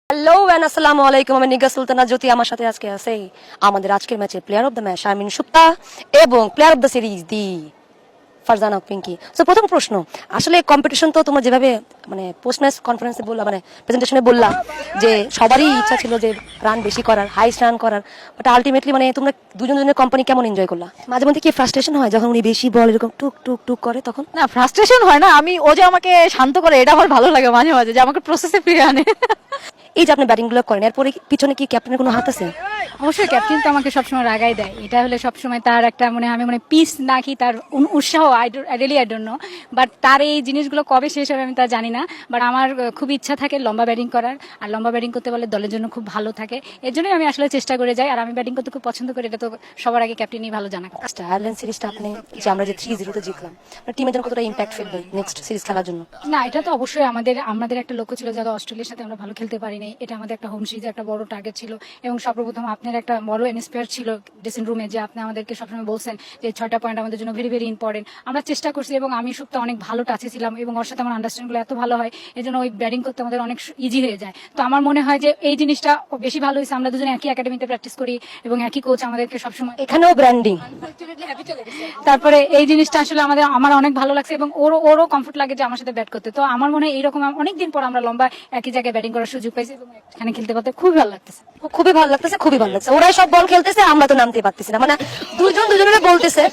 Hello and আসসালামু আলাইকুম। আমি নিগা সুলতানা জ্যোতি। আমার সাথে আজকে আছে আমাদের আজকের ম্যাচে player of the match Sharmin Supta এবং player of the series the Farzana Pinky. তো প্রথম প্রশ্ন, আসলে কম্পিটিশন তো তোমরা যেভাবে মানে পোস্ট ম্যাচ কনফারেন্সে বললা, মানে প্রেজেন্টেশনে বললা যে সবারই ইচ্ছা ছিল যে রান বেশি করার, হাইস্ট রান করার, বাট আলটিমেটলি মানে তোমরা দুজনের কোম্পানি কেমন এনজয় করলা? মাঝে মধ্যে কি ফ্রাস্ট্রেশন হয় যখন উনি বেশি বল এরকম টুক টুক টুক করে তখন? না, ফ্রাস্ট্রেশন হয় না। ও যে আমাকে শান্ত করে, এটা আমার ভালো লাগে মাঝে মাঝে, যে আমাকে প্রসেসে ফিরে আনে। এই যে আপনি ব্যাটিং গুলো করেন, এরপরে পিছনে কি ক্যাপ্টেনের কোনো হাত আছে? অবশ্যই ক্যাপ্টেন তো আমাকে সবসময় রাগাই দেয়। এটা হলে সবসময় তার একটা আমি পিস নাকি তার উৎসাহ, আই ডোন্ট নো, বাট তার এই জিনিসগুলো কবে শেষ হবে আমি তা জানি না। বাট আমার খুব ইচ্ছা থাকে লম্বা ব্যাটিং করার, আর লম্বা ব্যাটিং করতে পারলে দলের জন্য খুব ভালো থাকে। এর জন্যই আমি আসলে চেষ্টা করে যাই, আর আমি ব্যাটিং করতে খুব পছন্দ করি। এটা তো সবার আগে ক্যাপ্টেনই ভালো জানা। আয়ারল্যান্ড সিরিজটা আপনি যে আমরা যে 3-0 জিতলাম, টিমের জন্য কতটা ইম্প্যাক্ট ফেলবে নেক্সট সিরিজ খেলার জন্য? না, এটা তো অবশ্যই আমাদের একটা লক্ষ্য ছিল, যাতে অস্ট্রেলিয়ার সাথে আমরা ভালো খেলতে পারিনি। এটা আমাদের একটা হোম সিরিজে একটা বড় টার্গেট ছিল, এবং সর্বপ্রথম আপনার একটা বড় ইন্সপায়ার ছিল ড্রেসিং রুমে, যে আপনি আমাদেরকে সবসময় বলছেন যে 6টা পয়েন্ট আমাদের জন্য ভেরি ভেরি ইম্পর্টেন্ট। আমরা চেষ্টা করছি, এবং আমি সুপ্তা অনেক ভালো টাচে ছিলাম, এবং ওর সাথে আমার আন্ডারস্ট্যান্ডিংগুলো এত ভালো হয়, এই জন্য ওই ব্যাটিং করতে আমাদের অনেক ইজি হয়ে যায়। তো আমার মনে হয় যে এই জিনিসটা বেশি ভালো হয়েছে, আমরা দুজনে একই একাডেমিতে প্র্যাকটিস করি, এবং একই কোচ আমাদেরকে সবসময়। এখানেও ব্র্যান্ডিং। তারপরে এই জিনিসটা আসলে আমার অনেক ভালো লাগছে, এবং ওরও কমফোর্ট লাগে যে আমার সাথে ব্যাট করতে। তো আমার মনে হয় এইরকম অনেকদিন পর আমরা লম্বা একই জায়গায় ব্যাটিং করার সুযোগ পাইছি, এবং এখানে খেলতে পারতে খুবই ভালো লাগতেছে। খুবই ভালো লাগতেছে, খুবই ভালো লাগছে। ওরাই সব বল খেলতেছে, আমরা তো নামতে পারতেছি না। মানে দুজনের বলতেছে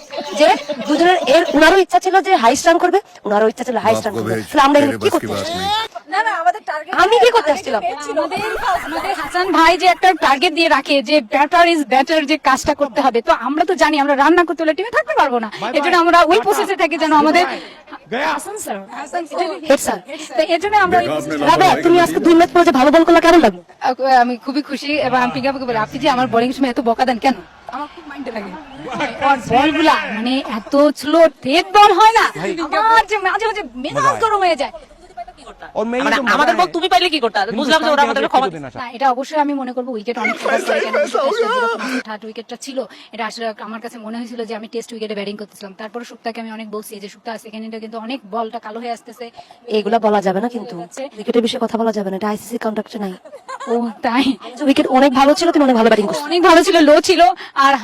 যে দুজনের উনারও ইচ্ছা ছিল যে হাইস্ট রান করবে, উনারও ইচ্ছা ছিল হাইস্ট রান করবে। তাহলে আমরা কি করতে আমি কি করতে আসছিলাম? আমাদের হাসান ভাই যে একটা টার্গেট দিয়ে রাখে যে ব্যাটার ইজ ব্যাটার, যে কাজটা করতে হবে। তো আমরা তো জানি আমরা রান না করতে হলে টিমে থাকতে পারবো না, এজন্য আমরা ওই প্রসেসে থাকি যেন আমাদের হাসান স্যার হেড স্যার। তো এজন্য আমরা রাবে, তুমি আজকে 2 ম্যাচ পরে যে ভালো বল করলে কেমন লাগলো? আমি খুবই খুশি, এবং আমি পিকাকে বলি, আপনি যে আমার বোলিং সময় এত বকা দেন কেন? আমার খুব মাইন্ডে লাগে আর বলগুলা এত স্লো ডেড বল হয় না, আমার যে মাঝে মাঝে মেজাজ গরম হয়ে যায়। আমাদের বল তুমি পাইলে কি করতে? বুঝলাম যে ওরা আমাদের ক্ষমা। না, এটা অবশ্যই আমি মনে করবো উইকেট অনেক ফোকাস করে, কেন থার্ড উইকেটটা ছিল, এটা আসলে আমার কাছে মনে হয়েছিল যে আমি টেস্ট উইকেটে ব্যাটিং করতেছিলাম। তারপরে সুপ্তাকে আমি অনেক বলছি যে সুপ্তা সেকেন্ড ইনিংসে কিন্তু অনেক বলটা কালো হয়ে আসতেছে, এগুলা বলা যাবে না, কিন্তু উইকেটের বিষয়ে কথা বলা যাবে না, এটা আইসিসি কন্ট্রাক্টে নাই। ও তাই? উইকেট অনেক ভালো ছিল, তুমি অনেক ভালো ব্যাটিং করছো। অনেক ভালো ছিল, লো ছিল। আর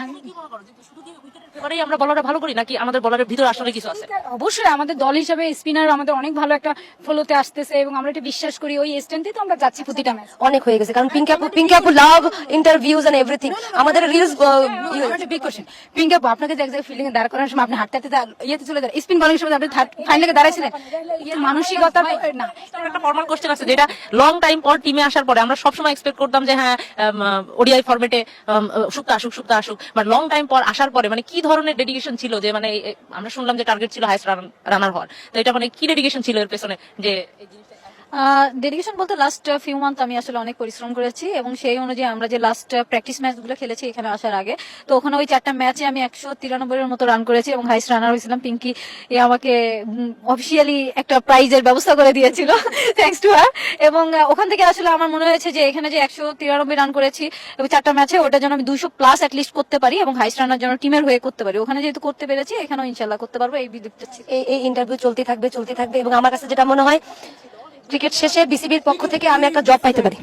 আমরা বলারটা ভালো করি নাকি আমাদের বলারের ভিতরে আসলে কিছু আছে? অবশ্যই আমাদের দল হিসেবে স্পিনার আমাদের অনেক ভালো একটা ফলোতে আসতেছে, এবং আমরা এটা বিশ্বাস করি ওই স্ট্রেন্থে তো আমরা যাচ্ছি প্রতিটা ম্যাচ। অনেক হয়ে গেছে, কারণ পিঙ্কি আপু লাভ ইন্টারভিউজ এন্ড এভরিথিং। আমাদের রিলস বিগ কোশ্চেন, পিঙ্কি আপু, আপনাকে যে এক জায়গায় ফিল্ডিং এ দাঁড় করার সময় আপনি হাঁটতে ইয়েতে চলে যান, স্পিন বলিং সময় আপনি ফাইনালে দাঁড়াইছিলেন, মানসিকতা না? একটা ফর্মাল কোশ্চেন আছে, যেটা লং টাইম পর টিমে আসার পরে আমরা সবসময় এক্সপেক্ট করতাম যে হ্যাঁ ওডিআই ফরম্যাটে সুপ্তা আসুক, বাট লং টাইম পর আসার পরে কি ধরনের ডেডিকেশন ছিল? যে আমরা শুনলাম যে টার্গেট ছিল হাইস্ট রানার হওয়ার, তো এটা কি ডেডিকেশন ছিল এর পেছনে? যে ডেডিকেশন বলতে লাস্ট ফিউ মান্থ আমি আসলে অনেক পরিশ্রম করেছি, এবং সেই অনুযায়ী আমরা যে লাস্ট প্র্যাকটিস ম্যাচ গুলো খেলেছি এখানে আসার আগে, তো ওখানে ওই 4টা ম্যাচে আমি 193 এর মতো রান করেছি, এবং হাইস্ট রানার হয়েছিলাম। পিঙ্কি আমাকে অফিসিয়ালি একটা প্রাইজের ব্যবস্থা করে দিয়েছিল, থ্যাঙ্কস টু হার। এবং ওখান থেকে আসলে আমার মনে হয়েছে যে এখানে যে 193 রান করেছি এবং 4টা ম্যাচে, ওটার জন্য আমি 200+ অ্যাটলিস্ট করতে পারি, এবং হাইস্ট রানার জন্য টিমের হয়ে করতে পারি। ওখানে যেহেতু করতে পেরেছি, এখানেও ইনশাল্লাহ করতে পারবো, এই বিলিভটা ছিল। এই ইন্টারভিউ চলতে থাকবে, এবং আমার কাছে যেটা মনে হয় ক্রিকেট শেষে বিসিবির পক্ষ থেকে আমি একটা জব পাইতে পারি।